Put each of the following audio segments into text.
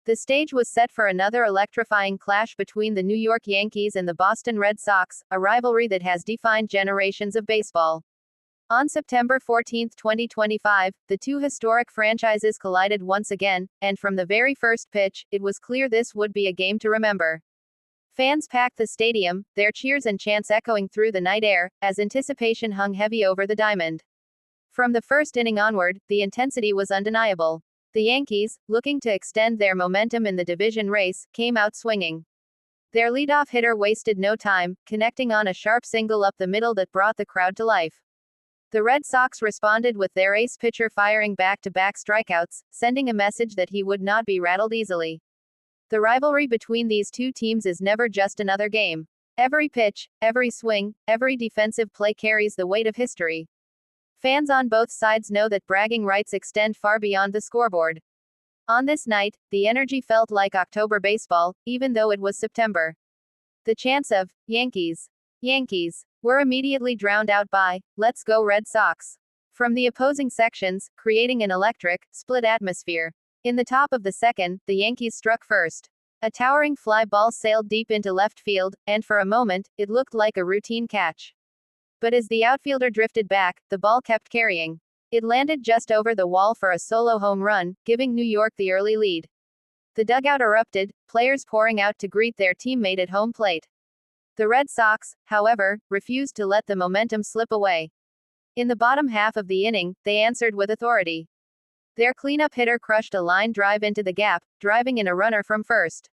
The stage was set for another electrifying clash between the New York Yankees and the Boston Red Sox, a rivalry that has defined generations of baseball. On September 14, 2025, the two historic franchises collided once again, and from the very first pitch, it was clear this would be a game to remember. Fans packed the stadium, their cheers and chants echoing through the night air, as anticipation hung heavy over the diamond. From the first inning onward, the intensity was undeniable. The Yankees, looking to extend their momentum in the division race, came out swinging. Their leadoff hitter wasted no time, connecting on a sharp single up the middle that brought the crowd to life. The Red Sox responded with their ace pitcher firing back-to-back strikeouts, sending a message that he would not be rattled easily. The rivalry between these two teams is never just another game. Every pitch, every swing, every defensive play carries the weight of history. Fans on both sides know that bragging rights extend far beyond the scoreboard. On this night, the energy felt like October baseball, even though it was September. The chants of Yankees, Yankees were immediately drowned out by Let's Go Red Sox from the opposing sections, creating an electric, split atmosphere. In the top of the second, the Yankees struck first. A towering fly ball sailed deep into left field, and for a moment, it looked like a routine catch. But as the outfielder drifted back, the ball kept carrying. It landed just over the wall for a solo home run, giving New York the early lead. The dugout erupted, players pouring out to greet their teammate at home plate. The Red Sox, however, refused to let the momentum slip away. In the bottom half of the inning, they answered with authority. Their cleanup hitter crushed a line drive into the gap, driving in a runner from first.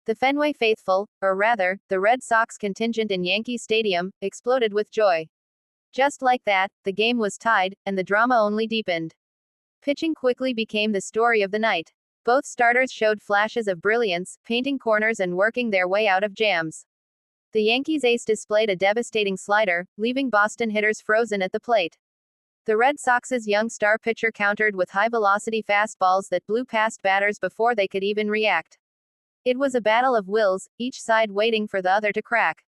The Fenway faithful, or rather, the Red Sox contingent in Yankee Stadium, exploded with joy. Just like that, the game was tied, and the drama only deepened. Pitching quickly became the story of the night. Both starters showed flashes of brilliance, painting corners and working their way out of jams. The Yankees ace displayed a devastating slider, leaving Boston hitters frozen at the plate. The Red Sox's young star pitcher countered with high-velocity fastballs that blew past batters before they could even react. It was a battle of wills, each side waiting for the other to crack.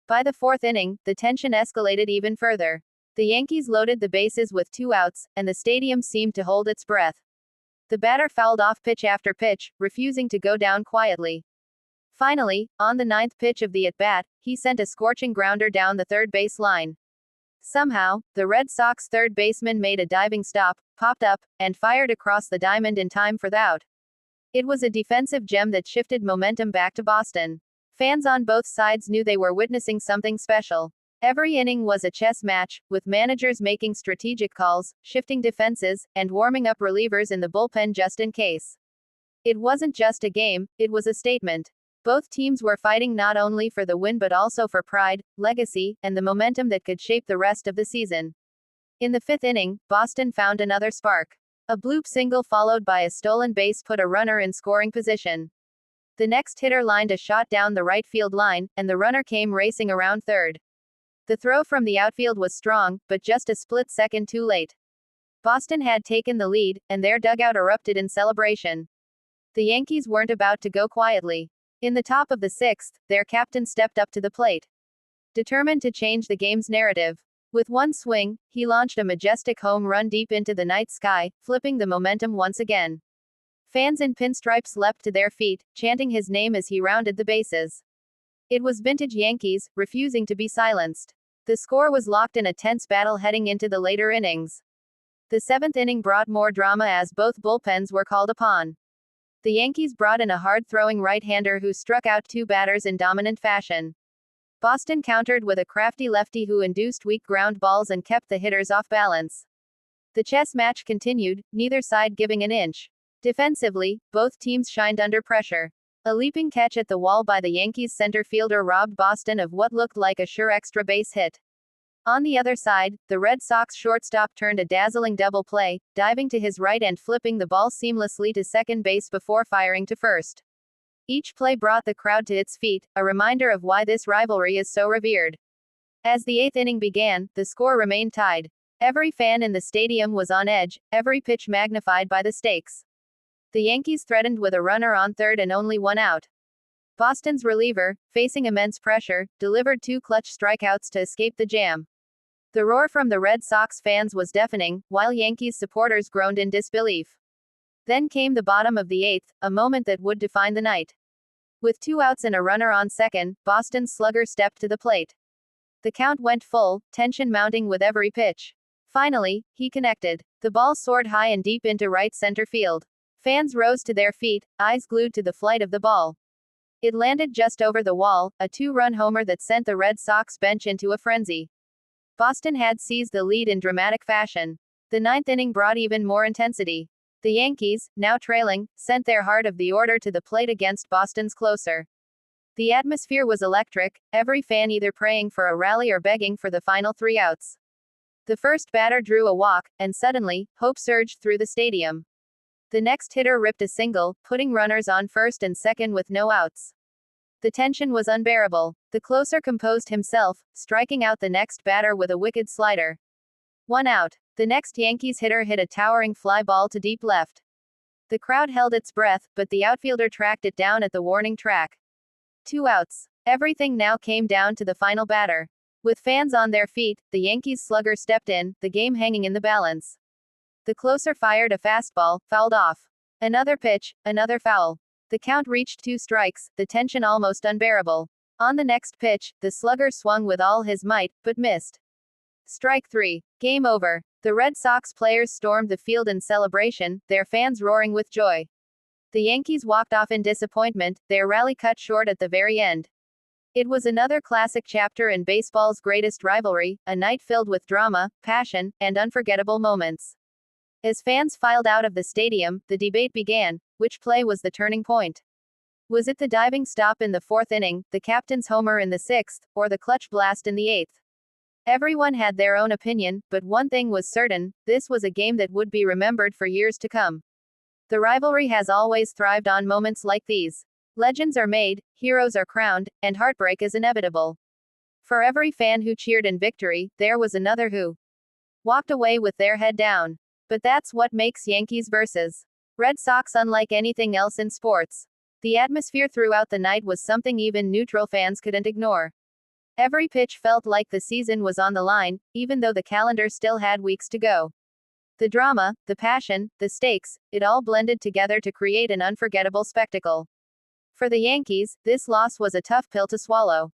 By the fourth inning, the tension escalated even further. The Yankees loaded the bases with 2 outs, and the stadium seemed to hold its breath. The batter fouled off pitch after pitch, refusing to go down quietly. Finally, on the 9th pitch of the at-bat, he sent a scorching grounder down the third base line. Somehow, the Red Sox third baseman made a diving stop, popped up, and fired across the diamond in time for the out. It was a defensive gem that shifted momentum back to Boston. Fans on both sides knew they were witnessing something special. Every inning was a chess match, with managers making strategic calls, shifting defenses, and warming up relievers in the bullpen just in case. It wasn't just a game, it was a statement. Both teams were fighting not only for the win but also for pride, legacy, and the momentum that could shape the rest of the season. In the 5th inning, Boston found another spark. A bloop single followed by a stolen base put a runner in scoring position. The next hitter lined a shot down the right field line, and the runner came racing around third. The throw from the outfield was strong, but just a split second too late. Boston had taken the lead, and their dugout erupted in celebration. The Yankees weren't about to go quietly. In the top of the 6th, their captain stepped up to the plate. Determined to change the game's narrative. With one swing, he launched a majestic home run deep into the night sky, flipping the momentum once again. Fans in pinstripes leapt to their feet, chanting his name as he rounded the bases. It was vintage Yankees, refusing to be silenced. The score was locked in a tense battle heading into the later innings. The 7th inning brought more drama as both bullpens were called upon. The Yankees brought in a hard-throwing right-hander who struck out 2 batters in dominant fashion. Boston countered with a crafty lefty who induced weak ground balls and kept the hitters off balance. The chess match continued, neither side giving an inch. Defensively, both teams shined under pressure. A leaping catch at the wall by the Yankees center fielder robbed Boston of what looked like a sure extra base hit. On the other side, the Red Sox shortstop turned a dazzling double play, diving to his right and flipping the ball seamlessly to second base before firing to first. Each play brought the crowd to its feet, a reminder of why this rivalry is so revered. As the 8th inning began, the score remained tied. Every fan in the stadium was on edge, every pitch magnified by the stakes. The Yankees threatened with a runner on third and only 1 out. Boston's reliever, facing immense pressure, delivered 2 clutch strikeouts to escape the jam. The roar from the Red Sox fans was deafening, while Yankees supporters groaned in disbelief. Then came the bottom of the eighth, a moment that would define the night. With 2 outs and a runner on second, Boston's slugger stepped to the plate. The count went full, tension mounting with every pitch. Finally, he connected. The ball soared high and deep into right center field. Fans rose to their feet, eyes glued to the flight of the ball. It landed just over the wall, a 2-run homer that sent the Red Sox bench into a frenzy. Boston had seized the lead in dramatic fashion. The ninth inning brought even more intensity. The Yankees, now trailing, sent their heart of the order to the plate against Boston's closer. The atmosphere was electric, every fan either praying for a rally or begging for the final 3 outs. The first batter drew a walk, and suddenly, hope surged through the stadium. The next hitter ripped a single, putting runners on first and second with no outs. The tension was unbearable. The closer composed himself, striking out the next batter with a wicked slider. 1 out. The next Yankees hitter hit a towering fly ball to deep left. The crowd held its breath, but the outfielder tracked it down at the warning track. 2 outs. Everything now came down to the final batter. With fans on their feet, the Yankees slugger stepped in, the game hanging in the balance. The closer fired a fastball, fouled off. Another pitch, another foul. The count reached 2 strikes, the tension almost unbearable. On the next pitch, the slugger swung with all his might, but missed. Strike 3. Game over. The Red Sox players stormed the field in celebration, their fans roaring with joy. The Yankees walked off in disappointment, their rally cut short at the very end. It was another classic chapter in baseball's greatest rivalry, a night filled with drama, passion, and unforgettable moments. As fans filed out of the stadium, the debate began: which play was the turning point? Was it the diving stop in the 4th inning, the captain's homer in the 6th, or the clutch blast in the 8th? Everyone had their own opinion, but one thing was certain: this was a game that would be remembered for years to come. The rivalry has always thrived on moments like these. Legends are made, heroes are crowned, and heartbreak is inevitable. For every fan who cheered in victory, there was another who walked away with their head down. But that's what makes Yankees vs. Red Sox unlike anything else in sports. The atmosphere throughout the night was something even neutral fans couldn't ignore. Every pitch felt like the season was on the line, even though the calendar still had weeks to go. The drama, the passion, the stakes, it all blended together to create an unforgettable spectacle. For the Yankees, this loss was a tough pill to swallow.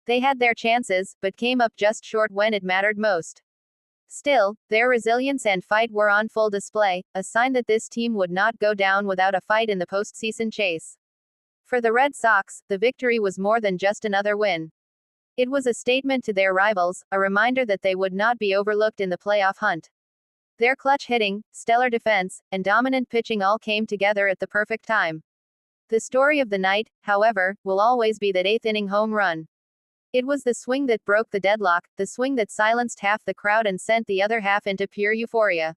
They had their chances, but came up just short when it mattered most. Still, their resilience and fight were on full display, a sign that this team would not go down without a fight in the postseason chase. For the Red Sox, the victory was more than just another win. It was a statement to their rivals, a reminder that they would not be overlooked in the playoff hunt. Their clutch hitting, stellar defense, and dominant pitching all came together at the perfect time. The story of the night, however, will always be that 8th inning home run. It was the swing that broke the deadlock, the swing that silenced half the crowd and sent the other half into pure euphoria.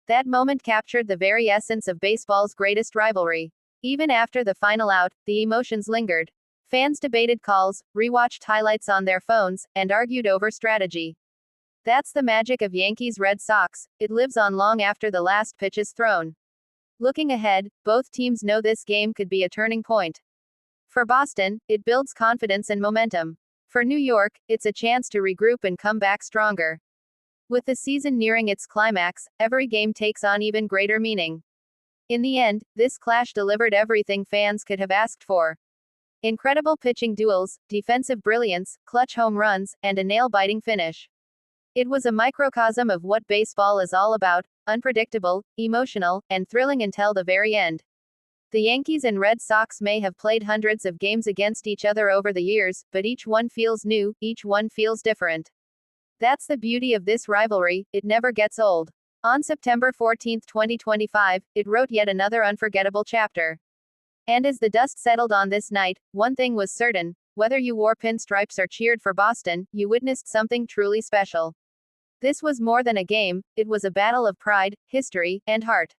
That moment captured the very essence of baseball's greatest rivalry. Even after the final out, the emotions lingered. Fans debated calls, rewatched highlights on their phones, and argued over strategy. That's the magic of Yankees Red Sox, it lives on long after the last pitch is thrown. Looking ahead, both teams know this game could be a turning point. For Boston, it builds confidence and momentum. For New York, it's a chance to regroup and come back stronger. With the season nearing its climax, every game takes on even greater meaning. In the end, this clash delivered everything fans could have asked for. Incredible pitching duels, defensive brilliance, clutch home runs, and a nail-biting finish. It was a microcosm of what baseball is all about: unpredictable, emotional, and thrilling until the very end. The Yankees and Red Sox may have played hundreds of games against each other over the years, but each one feels new, each one feels different. That's the beauty of this rivalry, it never gets old. On September 14, 2025, it wrote yet another unforgettable chapter. And as the dust settled on this night, one thing was certain: whether you wore pinstripes or cheered for Boston, you witnessed something truly special. This was more than a game, it was a battle of pride, history, and heart.